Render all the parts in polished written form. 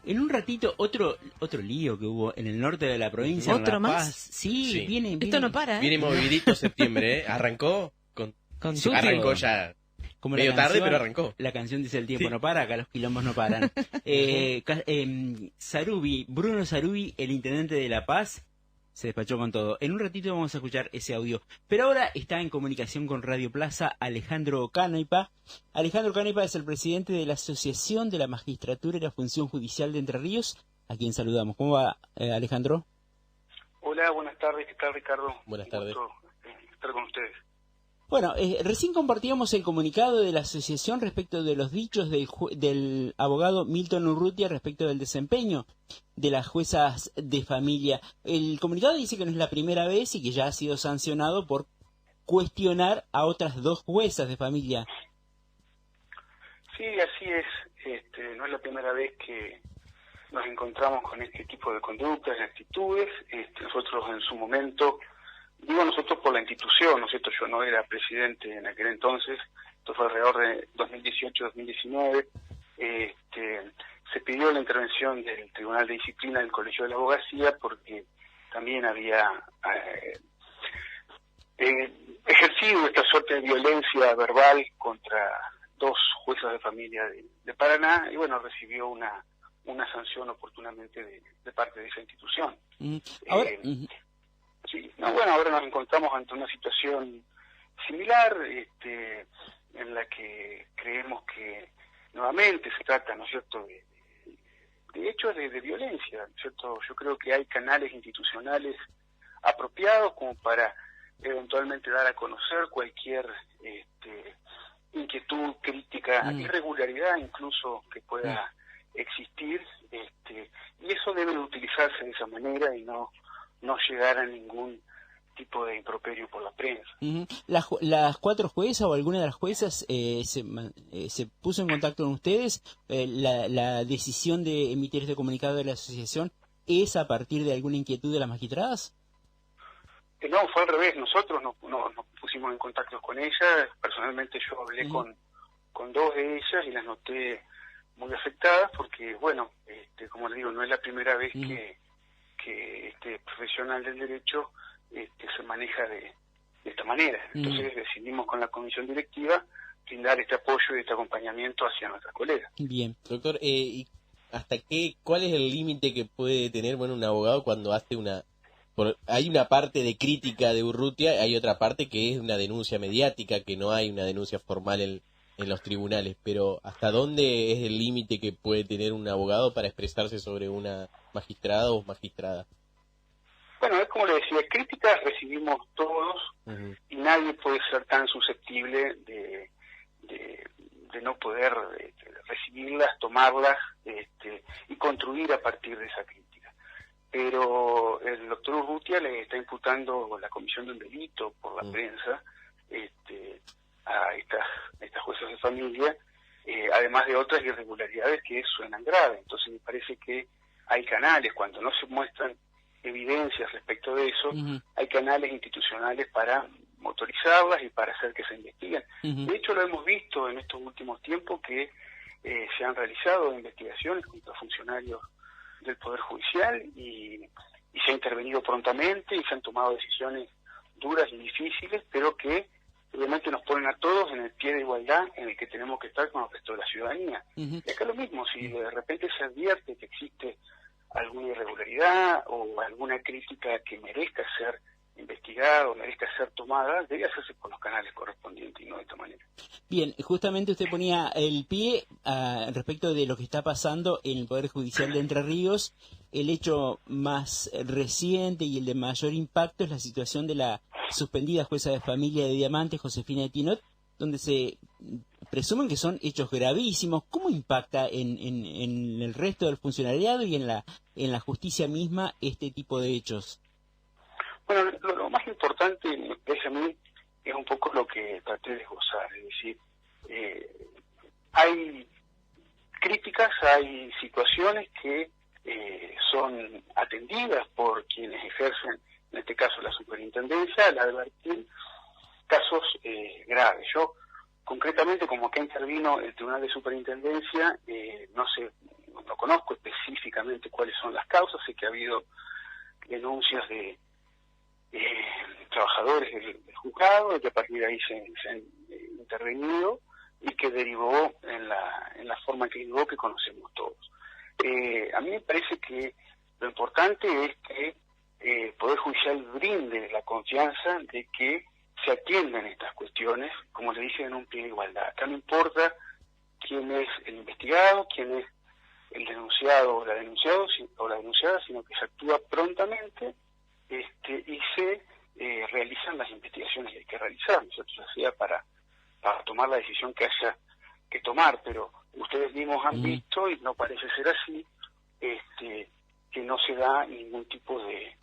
En un ratito, otro lío que hubo en el norte de la provincia. ¿Otro en La Paz. más? Sí, viene. Esto no para, ¿eh? Viene movidito septiembre, ¿eh? Arrancó con tutti. arrancó ya Como medio la tarde, canción, pero arrancó. La canción dice: el tiempo Sí. no para, acá los quilombos no paran. Bruno Sarubi, el intendente de La Paz, se despachó con todo. En un ratito vamos a escuchar ese audio. Pero ahora está en comunicación con Radio Plaza Alejandro Canaipa. Alejandro Canaipa es el presidente de la Asociación de la Magistratura y la Función Judicial de Entre Ríos, a quien saludamos. ¿Cómo va, Alejandro? Hola, buenas tardes. ¿Qué tal, Ricardo? Buenas tardes. Un gusto estar con ustedes. Bueno, recién compartíamos el comunicado de la asociación respecto de los dichos del abogado Milton Urrutia respecto del desempeño de las juezas de familia. El comunicado dice que no es la primera vez y que ya ha sido sancionado por cuestionar a otras 2 juezas de familia. Sí, así es. No es la primera vez que nos encontramos con este tipo de conductas y actitudes. Nosotros en su momento, digo nosotros por la institución, ¿no es cierto? Yo no era presidente en aquel entonces, esto fue alrededor de 2018-2019, se pidió la intervención del Tribunal de Disciplina del Colegio de la Abogacía porque también había ejercido esta suerte de violencia verbal contra 2 juezas de familia de Paraná y bueno, recibió una sanción oportunamente de parte de esa institución. Ahora, Sí, no, bueno, ahora nos encontramos ante una situación similar, en la que creemos que nuevamente se trata, ¿no es cierto?, de hechos de violencia, ¿no es cierto? Yo creo que hay canales institucionales apropiados como para eventualmente dar a conocer cualquier inquietud, crítica, irregularidad incluso que pueda existir, y eso debe de utilizarse de esa manera y no llegar a ningún tipo de improperio por la prensa. ¿Las 4 juezas o alguna de las juezas se puso en contacto con ustedes? ¿La decisión de emitir este comunicado de la asociación es a partir de alguna inquietud de las magistradas? No, fue al revés. Nosotros nos pusimos en contacto con ellas. Personalmente yo hablé con 2 de ellas y las noté muy afectadas porque, bueno, como les digo, no es la primera vez que este profesional del derecho se maneja de esta manera. Entonces decidimos con la comisión directiva brindar este apoyo y este acompañamiento hacia nuestras colegas. Bien. Doctor, ¿y cuál es el límite que puede tener un abogado cuando hace hay una parte de crítica de Urrutia, hay otra parte que es una denuncia mediática, que no hay una denuncia formal en los tribunales, pero ¿hasta dónde es el límite que puede tener un abogado para expresarse sobre una magistrada o magistrada? Bueno, es como le decía, críticas recibimos todos y nadie puede ser tan susceptible de no poder recibirlas, tomarlas y construir a partir de esa crítica. Pero el doctor Urrutia le está imputando la comisión de un delito por la prensa a estas juezas de familia, además de otras irregularidades que suenan graves. Entonces me parece que hay canales, cuando no se muestran evidencias respecto de eso, hay canales institucionales para motorizarlas y para hacer que se investiguen. De hecho, lo hemos visto en estos últimos tiempos que se han realizado investigaciones contra funcionarios del Poder Judicial y se ha intervenido prontamente y se han tomado decisiones duras y difíciles, pero que obviamente nos ponen a todos en el pie de igualdad en el que tenemos que estar con el resto de la ciudadanía. Y acá lo mismo, si de repente se advierte que existe alguna irregularidad o alguna crítica que merezca ser investigada o merezca ser tomada, debe hacerse por los canales correspondientes y no de esta manera. Bien, justamente usted ponía el pie respecto de lo que está pasando en el Poder Judicial de Entre Ríos. El hecho más reciente y el de mayor impacto es la situación de la suspendida jueza de familia de Diamante, Josefina de Tinot, donde se presumen que son hechos gravísimos. ¿Cómo impacta en el resto del funcionariado y en la justicia misma este tipo de hechos? Bueno, lo más importante, me parece a mí, es un poco lo que traté de esbozar, es decir, hay críticas, hay situaciones que son atendidas por quienes ejercen, en este caso la superintendencia, al advertir casos graves. Yo concretamente, como acá intervino el Tribunal de Superintendencia, no conozco específicamente cuáles son las causas. Sé que ha habido denuncias de trabajadores del juzgado, y que a partir de ahí se han intervenido, y que derivó en la forma que derivó, que conocemos todos. A mí me parece que lo importante es que el Poder Judicial brinde la confianza de que se atiendan estas cuestiones, como le dije, en un pie de igualdad. Acá no importa quién es el investigado, quién es el denunciado o la denunciada, sino que se actúa prontamente y se realizan las investigaciones que hay que realizar, ¿no es cierto? Ya sea para tomar la decisión que haya que tomar, pero ustedes mismos han visto, y no parece ser así, que no se da ningún tipo de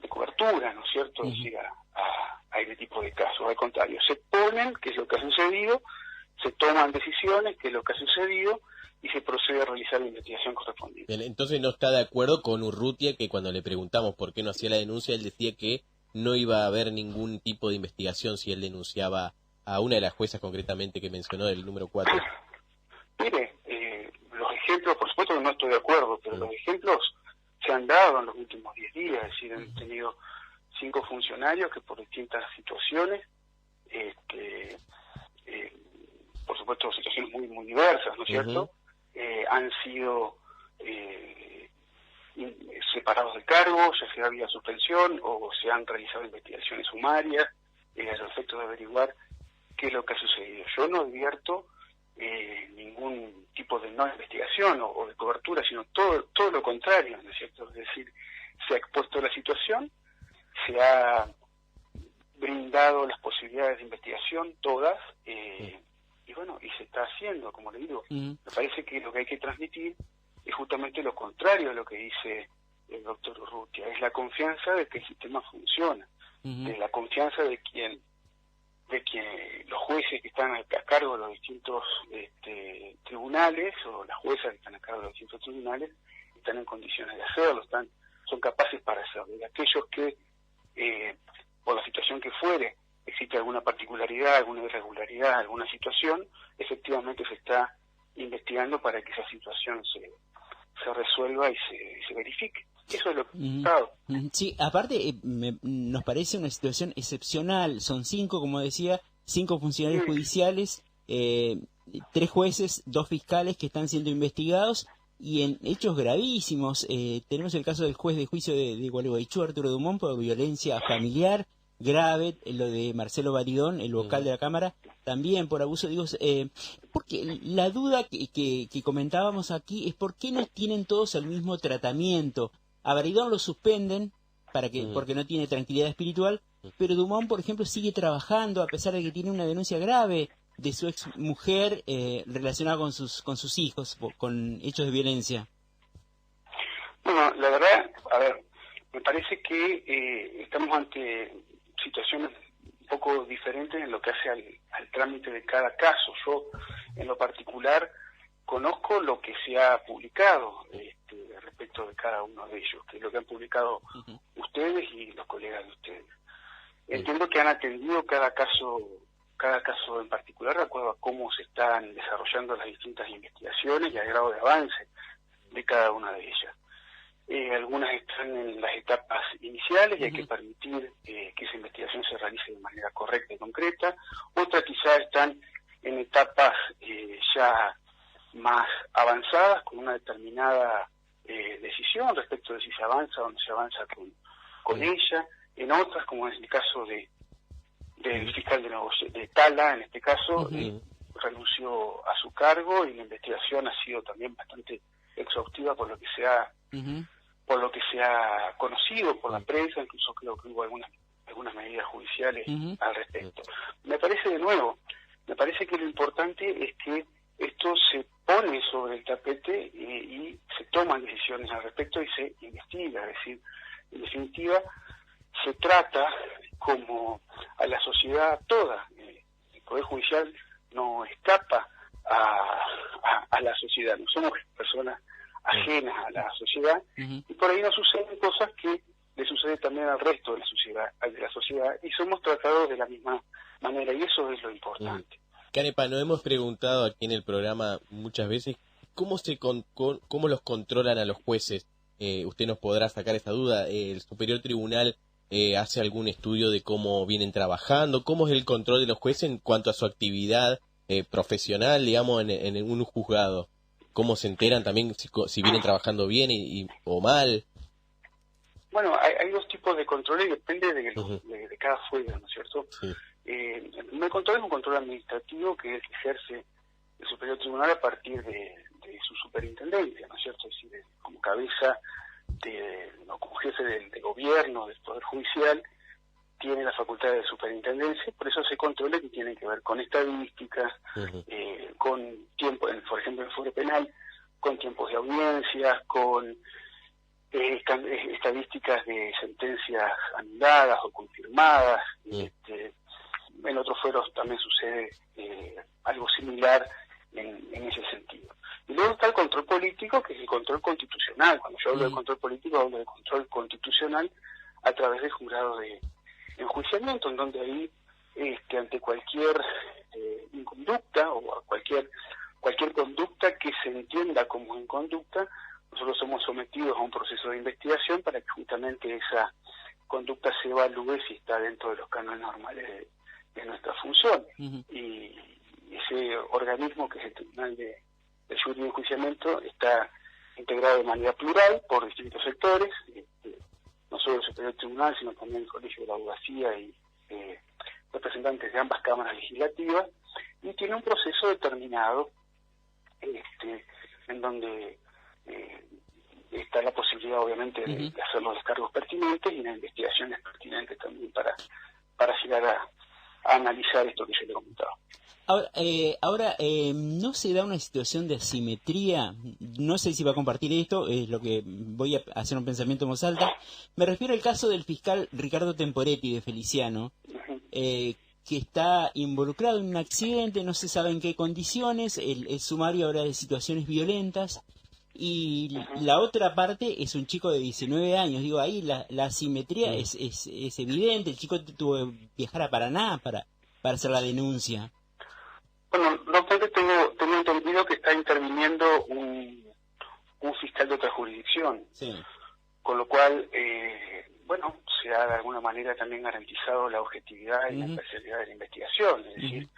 cobertura, ¿no es cierto? Es decir, a este tipo de casos. Al contrario, se ponen, que es lo que ha sucedido, se toman decisiones, que es lo que ha sucedido, y se procede a realizar la investigación correspondiente. Bien, entonces no está de acuerdo con Urrutia, que cuando le preguntamos por qué no hacía la denuncia, él decía que no iba a haber ningún tipo de investigación si él denunciaba a una de las juezas concretamente que mencionó, del número 4. Mire, los ejemplos, por supuesto que no estoy de acuerdo, pero los ejemplos se han dado en los últimos 10 días, es decir, han tenido 5 funcionarios que por distintas situaciones, por supuesto situaciones muy, muy diversas, ¿no es cierto?, han sido separados de cargo, ya sea vía suspensión, o se han realizado investigaciones sumarias a los efectos de averiguar qué es lo que ha sucedido. Yo no advierto ningún tipo de no investigación o de cobertura, sino todo lo contrario, ¿no es cierto? Es decir, se ha expuesto la situación, se ha brindado las posibilidades de investigación, todas, y bueno, y se está haciendo, como le digo. Me parece que lo que hay que transmitir es justamente lo contrario de lo que dice el doctor Urrutia, es la confianza de que el sistema funciona, de la confianza de que los jueces que están a cargo de los distintos tribunales, o las juezas que están a cargo de los distintos tribunales, están en condiciones de hacerlo, son capaces para hacerlo. Y aquellos que, por la situación que fuere, existe alguna particularidad, alguna irregularidad, alguna situación, efectivamente se está investigando para que esa situación se resuelva y se verifique. Eso es lo que ha estado. Sí, aparte nos parece una situación excepcional. Son 5, como decía, 5 funcionarios judiciales, 3 jueces, 2 fiscales que están siendo investigados, y en hechos gravísimos. Tenemos el caso del juez de juicio de Gualeguaychú, Arturo Dumont, por violencia familiar grave, lo de Marcelo Baridón, el vocal de la Cámara, también por abuso. Digo, porque la duda que comentábamos aquí es por qué no tienen todos el mismo tratamiento. A Baridón lo suspenden porque no tiene tranquilidad espiritual, pero Dumont, por ejemplo, sigue trabajando a pesar de que tiene una denuncia grave de su ex mujer relacionada con sus hijos, con hechos de violencia. Bueno, la verdad, a ver, me parece que estamos ante situaciones un poco diferentes en lo que hace al trámite de cada caso. Yo, en lo particular, conozco lo que se ha publicado respecto de cada uno de ellos, que es lo que han publicado ustedes y los colegas de ustedes. Entiendo que han atendido cada caso en particular, de acuerdo a cómo se están desarrollando las distintas investigaciones y al grado de avance de cada una de ellas. Algunas están en las etapas iniciales y hay que permitir que esa investigación se realice de manera correcta y concreta. Otras quizás están en etapas ya más avanzadas, con una determinada decisión respecto de si se avanza o no se avanza con ella. En otras, como es el caso del fiscal de Tala, en este caso, renunció a su cargo, y la investigación ha sido también bastante exhaustiva por lo que se ha conocido por la prensa. Incluso creo que hubo algunas medidas judiciales al respecto. Me parece que lo importante es que esto se pone sobre el tapete y se toman decisiones al respecto y se investiga. Es decir, en definitiva, se trata como a la sociedad toda. El Poder Judicial no escapa a la sociedad, no somos personas ajenas a la sociedad, y por ahí nos suceden cosas que le sucede también al resto de la sociedad, y somos tratados de la misma manera, y eso es lo importante. Canepa, nos hemos preguntado aquí en el programa muchas veces cómo los controlan a los jueces. Usted nos podrá sacar esa duda. ¿El Superior Tribunal hace algún estudio de cómo vienen trabajando? ¿Cómo es el control de los jueces en cuanto a su actividad profesional, digamos, en un juzgado? ¿Cómo se enteran también si vienen trabajando bien o mal? Bueno, hay dos tipos de control y depende de cada juez, ¿no es cierto? Sí. El primer control es un control administrativo que es el que ejerce el Superior Tribunal a partir de su superintendencia, ¿no es cierto? Es decir, como cabeza, como jefe del gobierno, del Poder Judicial, tiene la facultad de superintendencia, por eso se controla que tiene que ver con estadísticas, con tiempo, por ejemplo en el Foro Penal, con tiempos de audiencias, con estadísticas de sentencias anuladas o confirmadas. En otros fueros también sucede algo similar en ese sentido. Y luego está el control político, que es el control constitucional. Cuando yo hablo de control político, hablo de control constitucional a través del jurado de enjuiciamiento, en donde ahí ante cualquier inconducta o cualquier conducta que se entienda como inconducta, nosotros somos sometidos a un proceso de investigación para que justamente esa conducta se evalúe si está dentro de los cánones normales de nuestra función. Y ese organismo, que es el Tribunal de Jury y Enjuiciamiento, está integrado de manera plural por distintos sectores, no solo el Superior Tribunal, sino también el Colegio de la Abogacía y representantes de ambas cámaras legislativas, y tiene un proceso determinado en donde está la posibilidad, obviamente, de hacer los descargos pertinentes y las investigaciones pertinentes también para llegar a analizar esto que yo le comentaba. Ahora, ¿no se da una situación de asimetría? No sé si va a compartir esto, es lo que voy a hacer un pensamiento en voz alta. Me refiero al caso del fiscal Ricardo Temporetti de Feliciano, que está involucrado en un accidente, no se sabe en qué condiciones, el sumario habla de situaciones violentas, y la otra parte es un chico de 19 años. Digo, ahí la asimetría es evidente. El chico tuvo que viajar a Paraná para hacer la denuncia. Bueno, no obstante, tengo entendido que está interviniendo un fiscal de otra jurisdicción, sí. Con lo cual, se ha de alguna manera también garantizado la objetividad y la imparcialidad de la investigación. Es decir,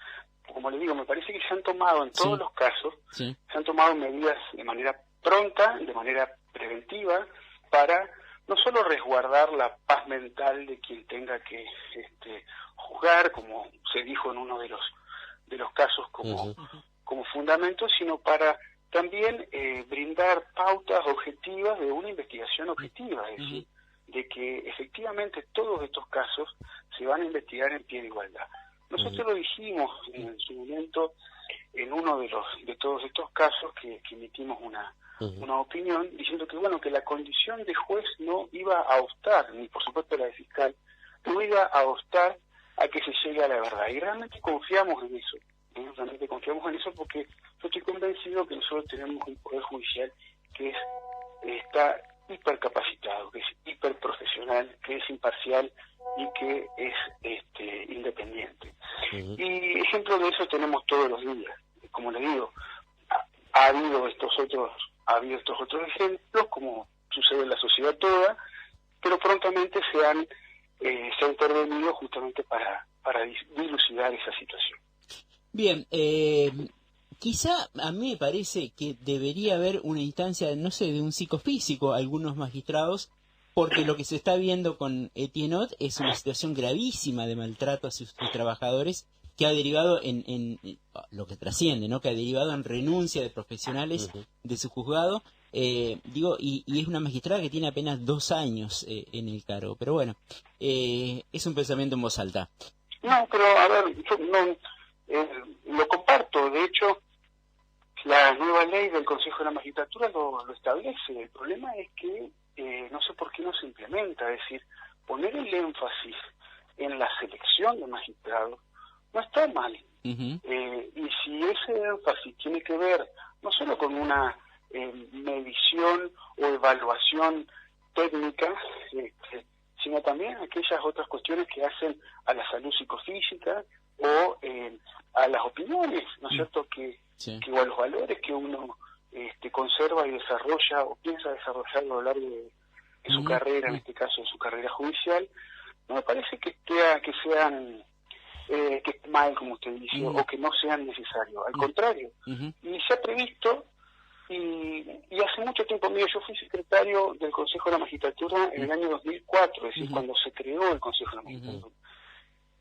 como le digo, me parece que se han tomado en todos los casos, se han tomado medidas de manera pronta, de manera preventiva, para no solo resguardar la paz mental de quien tenga que juzgar, como se dijo en uno de los casos como fundamento, sino para también brindar pautas objetivas de una investigación objetiva, es decir, de que efectivamente todos estos casos se van a investigar en pie de igualdad. Nosotros lo dijimos en su momento en uno de todos estos casos que emitimos una opinión diciendo que la condición de juez no iba a obstar, ni por supuesto la de fiscal, no iba a obstar a que se llegue a la verdad. Y realmente confiamos en eso. Porque yo estoy convencido que nosotros tenemos un poder judicial que está hipercapacitado, que es hiperprofesional, que es imparcial y que es independiente. Y ejemplo de eso tenemos todos los días. Como le digo, ha habido estos otros ejemplos, como sucede en la sociedad toda, pero prontamente se ha intervenido justamente para dilucidar esa situación. Bien, quizá a mí me parece que debería haber una instancia, no sé, de un psicofísico, algunos magistrados, porque lo que se está viendo con Etienne es una situación gravísima de maltrato a sus trabajadores, que ha derivado en lo que trasciende, ¿no? Que ha derivado en renuncia de profesionales de su juzgado, y es una magistrada que tiene apenas 2 años en el cargo. Pero bueno, es un pensamiento en voz alta. No, pero a ver, yo lo comparto. De hecho, la nueva ley del Consejo de la Magistratura lo establece. El problema es que no sé por qué no se implementa. Es decir, poner el énfasis en la selección de magistrados no está mal. Y si ese énfasis tiene que ver no solo con una medición o evaluación técnica, sino también aquellas otras cuestiones que hacen a la salud psicofísica o a las opiniones, ¿no es cierto?, que o a los valores que uno conserva y desarrolla o piensa desarrollar a lo largo de su carrera, en este caso de su carrera judicial. No me parece que sean que esté mal, como usted dice, o que no sean necesarios, al contrario. Y se ha previsto, y hace mucho tiempo, mire, yo fui secretario del Consejo de la Magistratura en el año 2004, es decir, cuando se creó el Consejo de la Magistratura.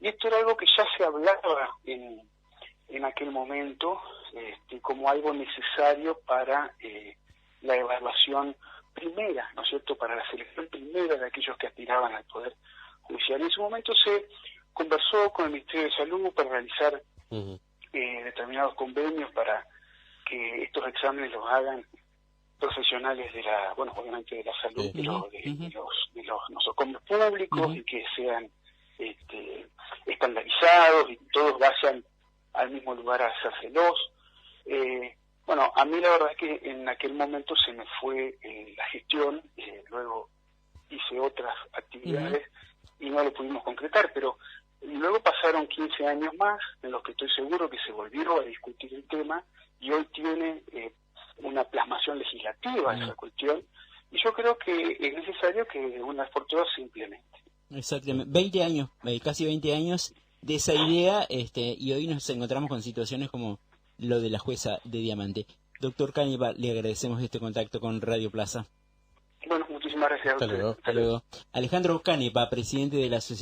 Y esto era algo que ya se hablaba en aquel momento como algo necesario para la evaluación primera, ¿no es cierto?, para la selección primera de aquellos que aspiraban al Poder Judicial. En ese momento se conversó con el Ministerio de Salud para realizar determinados convenios para que estos exámenes los hagan profesionales de la, bueno, obviamente de la salud, pero de los nosocomios públicos, y que sean estandarizados y todos vayan al mismo lugar a hacérselos. Bueno, a mí la verdad es que en aquel momento se me fue la gestión, luego hice otras actividades y no lo pudimos concretar, pero luego pasaron 15 años más en los que estoy seguro que se volvieron a discutir el tema y hoy tiene una plasmación legislativa esa cuestión, y yo creo que es necesario que una vez por todas se implemente. Exactamente, 20 años, casi 20 años de esa idea, y hoy nos encontramos con situaciones como lo de la jueza de Diamante. Doctor Canepa, le agradecemos este contacto con Radio Plaza. Bueno, muchísimas gracias. Hasta luego. Alejandro Canepa, presidente de la Asociación